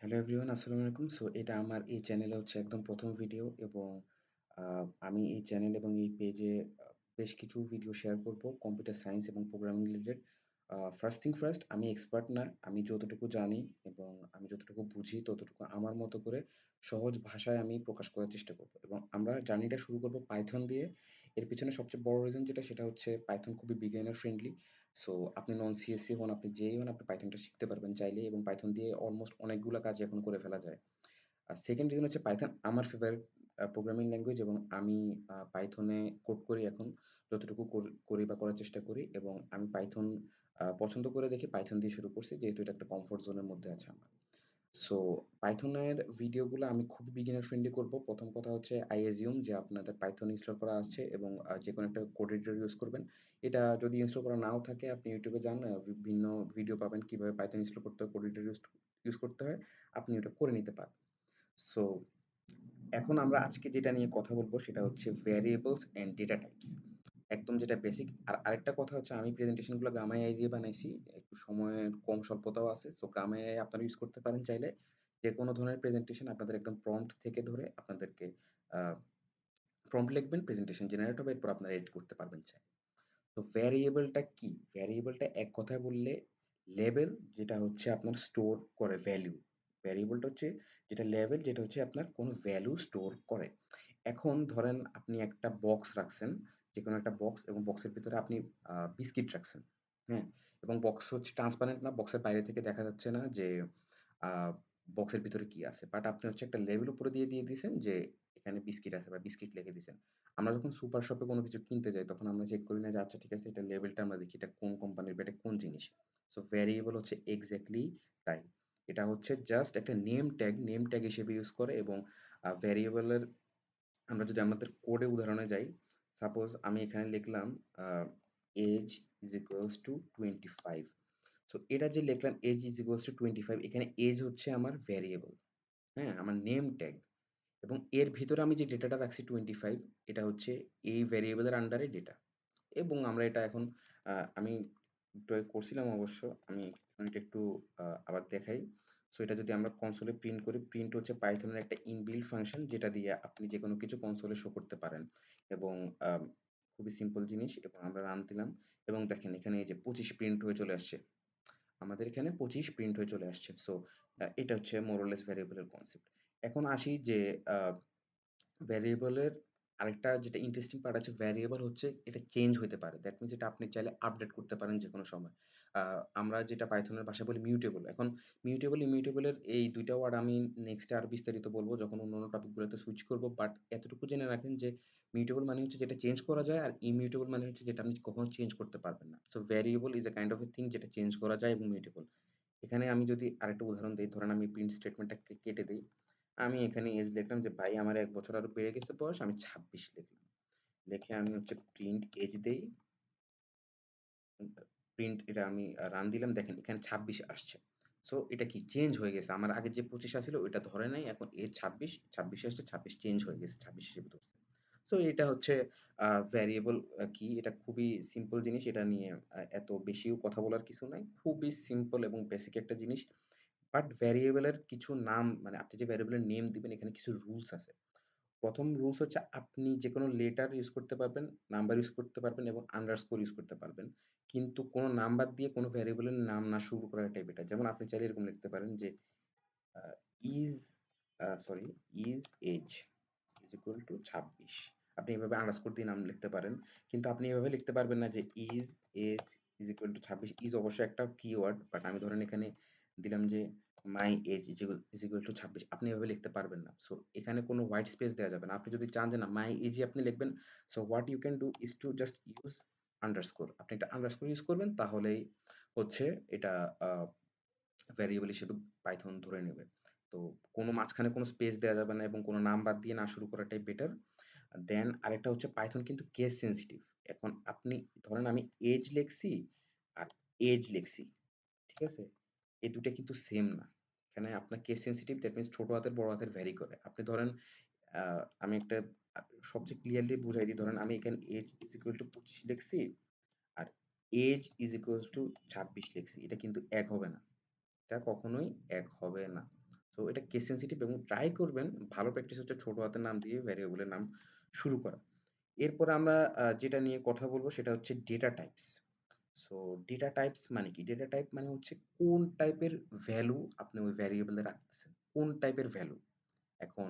Hello everyone, আসসালামু আলাইকুম। So এটা আমার এই চ্যানেলে হচ্ছে একদম ১ম ভিডিও এবং আ আমি এই চ্যানেল এবং এই পেজে বেশ কিছু ভিডিও শেয়ার করব কম্পিউটার সায়েন্স এবং programming related. First thing first, আমি এক্সপার্ট না। আমি যতটুকু জানি এবং আমি যতটুকু বুঝি ততটুকু আমার মতো করে সহজ ভাষায় আমি প্রকাশ করার চেষ্টা করব। এবং আমরা জার্নিটা শুরু করব পাইথন দিয়ে। এর পেছনে সবচেয়ে বড় রিজন যেটা সেটা হচ্ছে পাইথন খুবই বিগিনার ফ্রেন্ডলি। সো আপনি নন সিএসসি হন, আপনি যেই হন, আপনি পাইথনটা শিখতে পারবেন চাইলেই এবং পাইথন দিয়ে অলমোস্ট অনেকগুলা কাজ এখন করে ফেলা যায়। আর সেকেন্ড রিজন হচ্ছে পাইথন আমার ফেভারিট প্রোগ্রামিং ল্যাঙ্গুয়েজ এবং আমি পাইথনে কোড করি এখন। যতটুকু করি বা করার চেষ্টা করি এবং আমি পাইথন পছন্দ করে দেখে পাইথন দিয়ে শুরু করছি যেহেতু এটা একটা কমফোর্ট জোনের মধ্যে আছে আমার। সো পাইথনের ভিডিওগুলো আমি খুবই বিগিনার ফ্রেন্ডলি করব। ১ম কথা হচ্ছে I assume যে আপনাদের পাইথন ইনস্টল করা আছে এবং যেকোনো একটা কোড এডিটর ইউজ করবেন। এটা যদি ইনস্টল করা নাও থাকে আপনি YouTube এ যান, বিভিন্ন ভিডিও পাবেন কিভাবে পাইথন ইনস্টল করতে হয়, কোড এডিটর ইউজ করতে হয়। আপনি ওটা করে নিতে পারেন। সো এখন আমরা আজকে যেটা নিয়ে কথা বলবো সেটা হচ্ছে ভ্যারিয়েবলস অ্যান্ড ডেটা টাইপস। একদম যেটা বেসিক। আর আরেকটা কথা হচ্ছে আমি প্রেজেন্টেশনগুলো গামা এআই দিয়ে বানাইছি। একটু সময়ের কম স্বল্পতাও আছে। সো গামা এআই আপনারা ইউজ করতে পারেন চাইলে। যেকোনো ধরনের প্রেজেন্টেশন আপনাদের একদম প্রম্পট থেকে ধরে আপনাদেরকে আ প্রম্পট লিখবেন, প্রেজেন্টেশন জেনারেট হবে, এরপর আপনারা এডিট করতে পারবেন চাইলে। তো ভ্যারিয়েবলটা কি? ভ্যারিয়েবলটা এক কথায় বললে লেবেল, যেটা হচ্ছে আপনার স্টোর করে ভ্যালু। ভ্যারিয়েবলটা হচ্ছে যেটা লেবেল, যেটা হচ্ছে আপনার কোনো ভ্যালু স্টোর করে। এখন ধরেন আপনি একটা বক্স রাখছেন, যেকোনো একটা বক্স এবং বক্সের ভিতরে আপনি বিস্কিট রাখছেন। হ্যাঁ? এবং বক্স হচ্ছে ট্রান্সপারেন্ট না, বক্সের বাইরে থেকে দেখা যাচ্ছে না যে আ বক্সের ভিতরে কি আছে। বাট আপনি হচ্ছে একটা লেবেল উপরে দিয়ে দিছেন যে এখানে বিস্কিট আছে বা বিস্কিট লিখে দিছেন। আমরা যখন সুপার শপে কোনো কিছু কিনতে যাই তখন আমরা চেক করি না যে আচ্ছা ঠিক আছে এটা লেবেলটা আমরা দেখি এটা কোন কোম্পানির বা এটা কোন জিনিস। সো ভ্যারিয়েবল হচ্ছে এক্সাক্টলি তাই। এটা হচ্ছে জাস্ট একটা নেম ট্যাগ হিসেবে ইউজ করে এবং ভ্যারিয়েবলের আমরা যদি আমাদের কোডে উদাহরণে যাই, সাপোজ আমি এখানে লিখলাম a as is equals to 25। So এটা যে লিখলাম এজ ইস ইকুয়ালস টু 25, এখানে এজ হচ্ছে আমার ভ্যারিয়েবল। হ্যাঁ? আমার নেম ট্যাগ। এবং এর ভিতরে আমি যে ডেটাটা রাখছি 25, এটা হচ্ছে এই ভ্যারিয়েবলের আন্ডারে ডেটা। এবং আমরা এটা এখন আমি একটু আগে করছিলাম অবশ্য। আমি এটা একটু আবার দেখাই। সো এটা যদি আমরা কনসোলে প্রিন্ট করি, প্রিন্ট হচ্ছে পাইথনের একটা ইনবিল্ট ফাংশন যেটা দিয়ে আপনি যেকোনো কিছু কনসোলে শো করতে পারেন। এবং আম খুবই সিম্পল জিনিস এবং আমরা রান দিলাম এবং দেখেন এখানে এই যে 25 প্রিন্ট হয়ে চলে আসছে। আমাদের এখানে 25 প্রিন্ট হয়ে চলে আসছে। সো এটা হচ্ছে মোর অর লেস ভ্যারিয়েবলের কনসেপ্ট। এখন আসি যে আ ভ্যারিয়েবলের আরেকটা যেটা ইন্টারেস্টিং পার্ট আছে, ভ্যারিয়েবল হচ্ছে এটা চেঞ্জ হইতে পারে। দ্যাট মিনস এটা আপনি চাইলে আপডেট করতে পারেন যেকোনো সময়। আ আমরা যেটা পাইথনের ভাষায় বলি মিউটেবল। এখন মিউটেবল, ইমিউটেবল এর এই ২ টা ওয়ার্ড আমি নেক্সটে আরো বিস্তারিত বলব যখন অন্যান্য টপিক গুলোতে সুইচ করব। বাট এতটুকু জেনে রাখেন যে মিউটেবল মানে হচ্ছে যেটা চেঞ্জ করা যায় আর ইমিউটেবল মানে হচ্ছে যেটা আপনি কখনো চেঞ্জ করতে পারবেন না। So variable is a kind of a thing যেটা চেঞ্জ করা যায় এবং মিউটেবল। এখানে আমি যদি আরেকটা উদাহরণ দেই, ধরেন আমি প্রিন্ট স্টেটমেন্টটা কেটে দেই। আমি এখানে এজ লিখলাম যে ভাই আমার ১ বছর আরো বেড়ে গেছে বয়স, আমি ২৬ লিখলাম। লিখে আমি হচ্ছে প্রিন্ট এজ দেই। প্রিন্ট এটা আমি রান দিলাম, দেখেন এখানে ২৬ আসছে। সো এটা কি চেঞ্জ হয়ে গেছে। আমার আগের যে ২৫ আছিল ওইটা ধরে নাই। এখন এজ ২৬, ২৬ আসছে, ২৬ চেঞ্জ হয়ে গেছে। ২৬ হিসেবে ধরছে। সো এটা হচ্ছে ভ্যারিয়েবল কি, এটা খুবই সিম্পল জিনিস। এটা নিয়ে এত বেশিও কথা বলার কিছু নাই। খুবই সিম্পল এবং বেসিক একটা জিনিস। বাট ভ্যারিয়েবলের কিছু নাম, মানে আপনি যে ভ্যারিয়েবলের নেম দিবেন এখানে কিছু রুলস আছে। ১ম রুলস হচ্ছে আপনি যেকোনো লেটার ইউজ করতে পারবেন, নাম্বার ইউজ করতে পারবেন এবং আন্ডারস্কোর ইউজ করতে পারবেন। কিন্তু কোন নাম্বার দিয়ে কোন ভ্যারিয়েবলের নাম না শুরু করাটাই বেটার। যেমন আপনি চাইলে এরকম লিখতে পারেন যে a is sorry is age is equal to ২৬। আপনি এভাবে আন্ডারস্কোর দিয়ে নাম লিখতে পারেন। কিন্তু আপনি এভাবে লিখতে পারবেন না যে is age is equal to ২৬। Is অবশ্যই একটা কিওয়ার্ড। বাট আমি ধরেন এখানে দিলাম যে my age is equal to ২৬। আপনি এভাবে লিখতে পারবেন না। সো এখানে কোনো হোয়াইট স্পেস দেয়া যাবে না। আপনি যদি চান যে না মাই এজই আপনি লিখবেন, so what you can do is to just use underscore. আপনি একটা আন্ডারস্কোর ইউজ করবেন তাহলেই হচ্ছে এটা আ ভ্যারিয়েবল হিসেবে পাইথন ধরে নেবে। তো কোনো মাঝখানে কোনো স্পেস দেয়া যাবে না এবং কোনো নাম বাদ দিয়ে না শুরু করাটাই বেটার। দেন আরেকটা হচ্ছে পাইথন কিন্তু কেস সেনসিটিভ। এখন আপনি ধরেন আমি এজ লেখছি আর এজ লেখছি। ঠিক আছে? এই ২ টা কিন্তু সেম না। এখানে আপনার কেস সেনসিটিভ, দ্যাট মিনস ছোট হাতের বড় হাতের ভ্যারি করে। আপনি ধরেন আ আমি একটা আ সবচেয়ে ক্লিয়ারলি বুঝাই দিই। ধরেন আমি এখানে এজ ইস ইকুয়াল টু ২৫ লিখছি আর এজ ইস ইকুয়ালস টু ২৬ লিখছি। এটা কিন্তু এক হবে না। এটা কখনোই এক হবে না। তো এটা কেস সেনসিটিভ এবং ট্রাই করবেন ভালো প্র্যাকটিস হচ্ছে ছোট হাতের নাম দিয়ে ভ্যারিয়েবলের নাম শুরু করা। এরপরে আমরা যেটা নিয়ে কথা বলব সেটা হচ্ছে data types. So data types মানে কি? ডেটা টাইপ মানে হচ্ছে কোন টাইপের ভ্যালু আপনি ওই ভ্যারিয়েবলে রাখতেছেন। কোন টাইপের ভ্যালু? এখন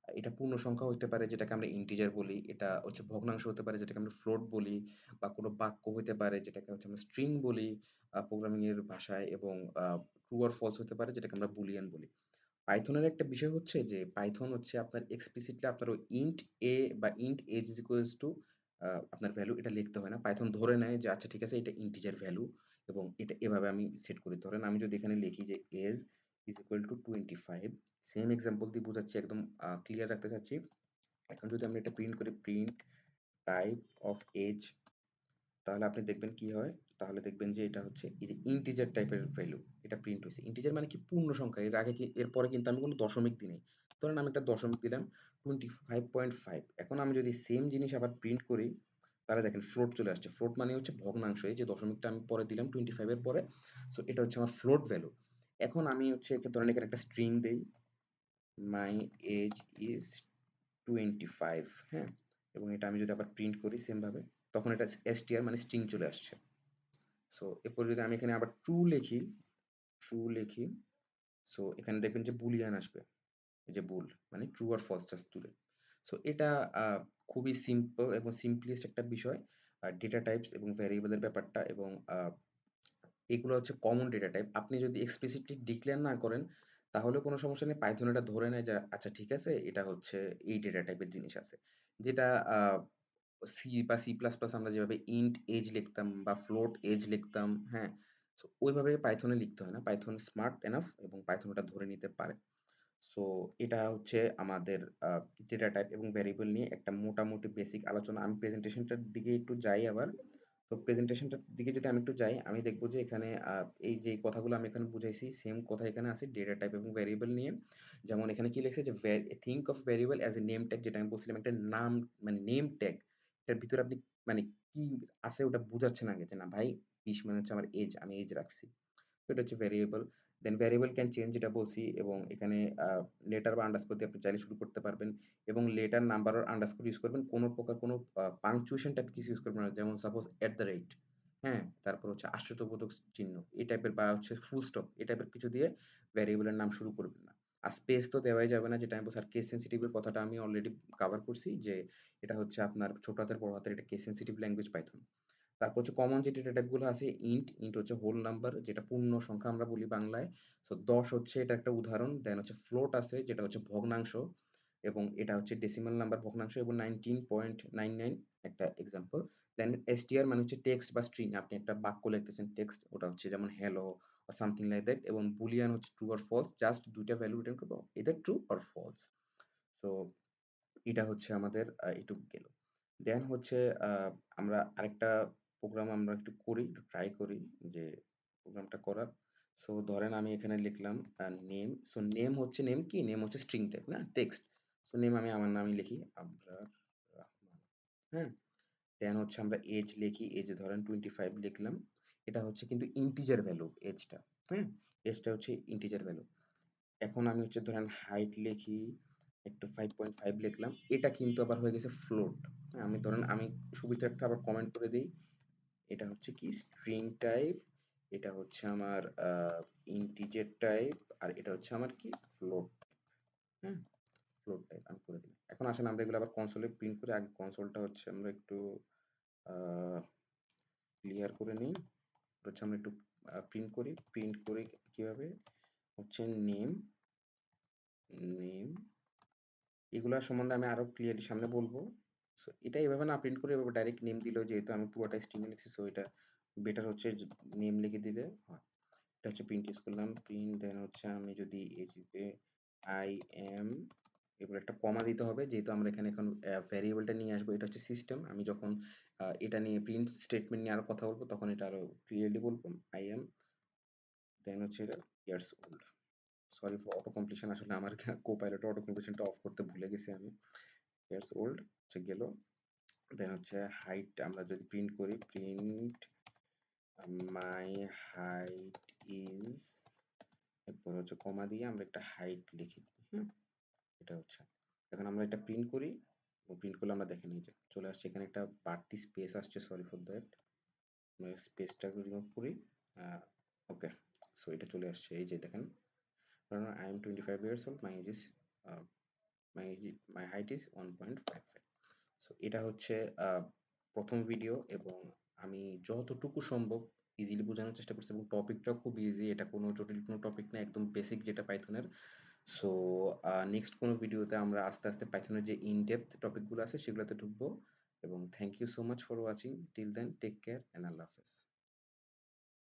এটা পূর্ণ সংখ্যা হইতে পারে যেটাকে আমরা ইন্টিজার বলি। এটা হচ্ছে ভগ্নাংশ হতে পারে যেটাকে আমরা ফ্লোট বলি বা কোনো বাক্য হইতে পারে যেটাকে হচ্ছে আমরা স্ট্রিং বলি প্রোগ্রামিং এর ভাষায় এবং আ ট্রু অর ফলস হতে পারে যেটাকে আমরা বুলিয়ান বলি। পাইথনের একটা বিষয় হচ্ছে যে পাইথন হচ্ছে আপনার এক্সপ্লিসিটলি আপনার ওই ইন্ট a বা int age is equals to আপনার ভ্যালু এটা লিখতে হয় না। পাইথন ধরে নেয় যে আচ্ছা ঠিক আছে এটা ইন্টিজার ভ্যালু এবং এটা এভাবে আমি সেট করি। ধরেন আমি যদি এখানে লিখি যে age is equal to 25 same example দিয়ে বুঝাচ্ছি একদম ক্লিয়ার রাখতে চাচ্ছি। এখন যদি আমরা এটা প্রিন্ট করি প্রিন্ট টাইপ অফ এজ তাহলে আপনি দেখবেন কি হয়? তাহলে দেখবেন যে এটা হচ্ছে এই যে ইন্টিজার টাইপের ভ্যালু এটা প্রিন্ট হইছে। ইন্টিজার মানে কি পূর্ণ সংখ্যা। এর আগে কি এরপরে কিন্তু আমি কোনো দশমিক দিই নাই। ধরেন আমি একটা দশমিক দিলাম 25.5 এখন আমি যদি সেম জিনিস আবার প্রিন্ট করি তাহলে দেখেন ফ্লোট চলে আসছে। ফ্লোট মানে হচ্ছে ভগ্নাংশ। এই যে দশমিকটা আমি পরে দিলাম 25 এর পরে। সো এটা হচ্ছে আমার ফ্লোট ভ্যালু। এখন আমি হচ্ছে ধরেন এখানে একটা স্ট্রিং দেই my age is 25 হ্যাঁ? এবং এটা আমি যদি আবার প্রিন্ট করি সেম ভাবে তখন এটা str মানে স্ট্রিং চলে আসছে। সো এরপর যদি আমি এখানে আবার ট্রু লিখি সো এখানে দেখবেন যে বুলিয়ান আসবে এই যে বুল মানে ট্রু আর ফলস জাস্ট তুলে সো এটা খুবই সিম্পল এবং সিম্পলিস্ট একটা বিষয় ডেটা টাইপস এবং ভ্যারিয়েবলের ব্যাপারটা এবং এগুলো হচ্ছে কমন ডেটা টাইপ আপনি যদি এক্সপ্লিসিটলি ডিক্লেয়ার না করেন তাহলে কোনো সমস্যা নেই পাইথন এটা ধরে নেয় যে আচ্ছা ঠিক আছে এটা হচ্ছে এই ডেটা টাইপের জিনিস আছে যেটা সি বা সি প্লাস প্লাস আমরা যেভাবে ইন্ট এজ লিখতাম বা ফ্লোট এজ লিখতাম হ্যাঁ সো ওইভাবে পাইথনে লিখতে হয় না পাইথন স্মার্ট এনাফ এবং পাইথন ওটা ধরে নিতে পারে সো এটা হচ্ছে আমাদের ডেটা টাইপ এবং ভ্যারিয়েবল নিয়ে একটা মোটামুটি বেসিক আলোচনা আমি প্রেজেন্টেশনটার দিকে একটু যাই আবার তো প্রেজেন্টেশনটার দিকে যদি আমি একটু যাই আমি দেখবো যে এখানে এই যে কথাগুলো আমি এখানে বুঝাইছি সেম কথা এখানে আছে ডেটা টাইপ এবং ভ্যারিয়েবল নিয়ে যেমন এখানে কি লিখছে যে think of variable as a name tag যেটা আমি বলছিলাম একটা নাম মানে নেম ট্যাগ এটার ভিতরে আপনি মানে কি আছে ওটা বুঝাচ্ছেন আগে যে না ভাই 20 মানে হচ্ছে আমার এজ আমি এজ রাখছি তো এটা হচ্ছে variable then variable can change যেটা বলছি এবং এখানে লেটার বা আন্ডারস্কোর দিয়ে আপনি চাইলে শুরু করতে পারবেন এবং লেটার নাম্বার আর আন্ডারস্কোর ইউজ করবেন কোনো প্রকার কোনো পাংচুয়েশন টাইপ কিছু ইউজ করবেন না যেমন সাপোজ এট দ্য রেট হ্যাঁ তারপর হচ্ছে আশ্চর্যবোধক চিহ্ন এই টাইপের বা হচ্ছে ফুল স্টপ এই টাইপের কিছু দিয়ে ভ্যারিয়েবলের নাম শুরু করবেন না আর স্পেস তো দেওয়াই যাবে না যেটা আমি বলছি আর কেস সেন্সিটিভ এর কথাটা আমি অলরেডি কভার করছি যে এটা হচ্ছে আপনার ছোট হাতের বড় হাতের এটা কেস সেন্সিটিভ ল্যাঙ্গুয়েজ পাইথন তারপর হচ্ছে কমন যে ডেটা টাইপগুলো আছে ইন্ট হচ্ছে হোল নাম্বার যেটা পূর্ণ সংখ্যা আমরা বলি বাংলায় সো 10 হচ্ছে এটা একটা উদাহরণ দেন হচ্ছে ফ্লোট আছে যেটা হচ্ছে ভগ্নাংশ এবং এটা হচ্ছে ডেসিমাল নাম্বার ভগ্নাংশ এবং 19.99 একটা এক্সাম্পল দেন str মানে হচ্ছে টেক্সট বা স্ট্রিং আপনি একটা বাক্য লিখতেছেন টেক্সট ওটা হচ্ছে যেমন hello or something like that এবং বুলিয়ান হচ্ছে ট্রু অর ফলস জাস্ট দুইটা ভ্যালু রিটার্ন করবো either true or false so এটা হচ্ছে আমাদের এটুক গেল। দেন হচ্ছে আ আমরা আরেকটা প্রোগ্রাম আমরা একটু করি, একটু ট্রাই করি যে প্রোগ্রামটা করার। সো ধরেন আমি এখানে লিখলাম নেম। সো নেম হচ্ছে নেম কি? নেম হচ্ছে স্ট্রিং টাইপ না? টেক্সট। সো নেম আমি আমার নামই লিখি আবরার রহমান। হ্যাঁ? দেন হচ্ছে আমরা এজ লিখি। এজ ধরেন 25 লিখলাম। এটা হচ্ছে কিন্তু ইন্টিজার ভ্যালু এজটা। হ্যাঁ? এজটা হচ্ছে ইন্টিজার ভ্যালু। এখন আমি হচ্ছে ধরেন হাইট লিখি একটু 5.5 লিখলাম এটা কিন্তু আবার হয়ে গেছে ফ্লোট হ্যাঁ আমি ধরেন আমি সুবিধার্থে আবার কমেন্ট করে দিই এটা হচ্ছে কি স্ট্রিং টাইপ এটা হচ্ছে আমার ইন্টিজার টাইপ আর এটা হচ্ছে আমার কি ফ্লোট হ্যাঁ ফ্লোট টাইপ আমি করে দিই এখন আসেন আমরা এগুলো আবার কনসোলে প্রিন্ট করে আগে কনসোলটা হচ্ছে আমরা একটু ক্লিয়ার করে নিই হচ্ছে আমরা একটু প্রিন্ট করে কিভাবে হচ্ছে নেম নেম এগুলা সম্বন্ধে আমি আরো ক্লিয়ারলি সামনে বলবো সো এটা এভাবে না প্রিন্ট করে এভাবে ডাইরেক্ট নেম দিলেও যেহেতু আমি পুরোটা স্ট্রিং এ লিখছি সো এটা বেটার হচ্ছে নেম লিখে দিলে হয় এটা হচ্ছে প্রিন্ট ইউজ করলাম প্রিন্ট দেন হচ্ছে আমি যদি এজিতে আই এম এবার একটা কমা দিতে হবে যেহেতু আমরা এখানে এখন ভ্যারিয়েবলটা নিয়ে আসবো এটা হচ্ছে সিস্টেম আমি যখন এটা নিয়ে প্রিন্ট স্টেটমেন্ট নিয়ে আরো কথা বলবো তখন এটা আরো ক্লিয়ারলি বলবো আই এম দেন হচ্ছে এটা years old sorry for auto completion আসলে আমার কোপাইলট অটো কমপ্লিশনটা অফ করতে ভুলে গেছি আমি ইয়ার্স ওল্ড হচ্ছে গেল দেন হচ্ছে হাইট আমরা যদি প্রিন্ট করি প্রিন্ট মাই হাইট ইজ এরপর হচ্ছে কমা দিয়ে আমরা একটা হাইট লিখে দিই। হুম? এটা হচ্ছে। এখন আমরা এটা প্রিন্ট করি এবং প্রিন্ট করলে আমরা দেখেন এই যে চলে আসছে, এখানে একটা বাড়তি স্পেস আসছে, সরি ফর দ্যাট। আমরা স্পেসটাকে রিমুভ করি। ওকে, সো এটা চলে আসছে, এই যে দেখেন, I am 25 years old, my age is my height is 1.55। So এটা হচ্ছে প্রথম ভিডিও, এবং আমি যতটুকু সম্ভব ইজিলি বোঝানোর চেষ্টা করছি, এবং টপিকটাও খুব ইজি, এটা কোনো জটিল কোনো টপিক না, একদম বেসিক যেটা পাইথনের। সো নেক্সট কোনো ভিডিওতে আমরা আস্তে আস্তে পাইথনের যে ইন ডেপথ টপিকগুলো আছে সেগুলোতে ঢুকবো। এবং thank you so much for watching, till then take care and আল্লাহ হাফেজ।